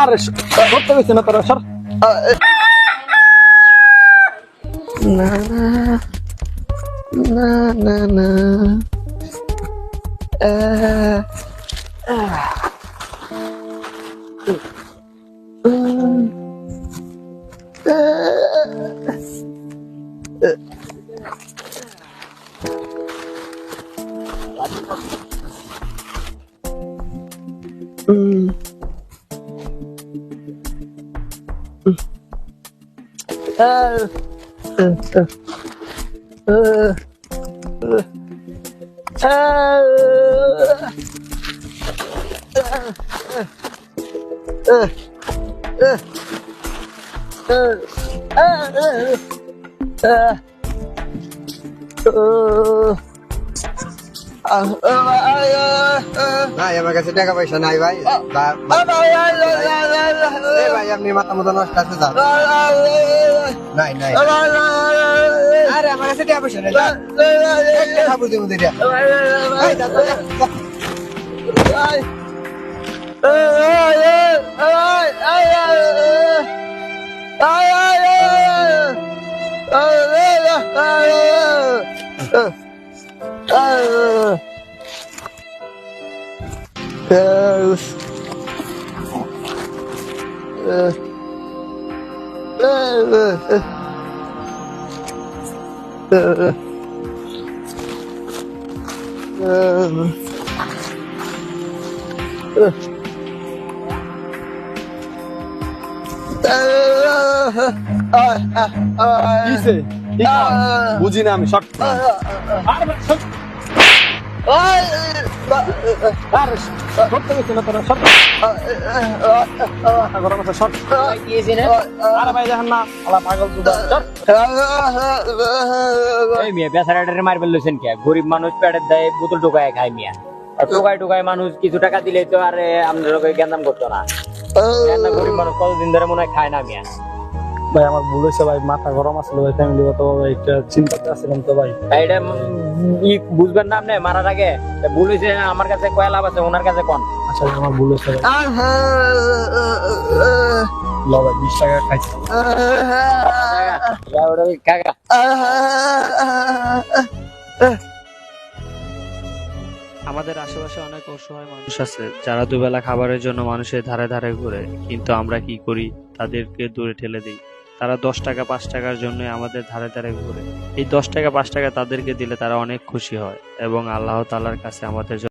আরে করতে গেছে না তোরা সর। না না না না ভাই আমার কাছে টাকা পয়সা নাই ভাই। ভাই আপনি মাথা মতো নষ্ট আছে যান। নাই নাই আরে আমার কাছে টাকা পয়সা নাই একটা খাবো তুমি দিটা কিসে বুঝি না আমি শর্ট। আরে করতে গেছে না তোরা সর। গরম আছে শর্ট। আরে ভাই দেখেন না আলা পাগল তুই সর। এই মিয়া বেচারাটারে মার ফেলছেন কে? গরিব মানুষ পেটের দায়ে বোতল ঢুকায় খায় মিয়া। আর ঢুকায় মানুষ কিছু টাকা দিলে তো আরে আপনার গেন্দাম করতো না। গরিব মানুষ কতদিন ধরে মনে হয় খায় না মিয়া। ভাই আমার ভুল হয়েছে ভাই, মাথা গরম আসলে ভাই, ফ্যামিলিগত একটা চিন্তাতে আসছিলাম তো ভাই। এটা বুঝবেন না আপনি মারার আগে? ভুল হয়েছে আমার কাছে কয় লাভ আছে, ওনার কাছে কোন? আচ্ছা আমার ভুল হয়েছে ভাই। ল ভাই 20 টাকা খাইছি। কাকা আমাদের আশেপাশে অনেক অসহায় মানুষ আছে যারা দুবেলা খাবারের জন্য মানুষের ধারে ধারে ঘুরে, কিন্তু আমরা কি করি? তাদেরকে দূরে ঠেলে দিই। তারা 10 টাকা 5 টাকার জন্য আমাদের ধারে ধারে ঘুরে। এই 10 টাকা 5 টাকা তাদেরকে দিলে তারা অনেক খুশি হয় এবং আল্লাহ তাআলার কাছে আমাদের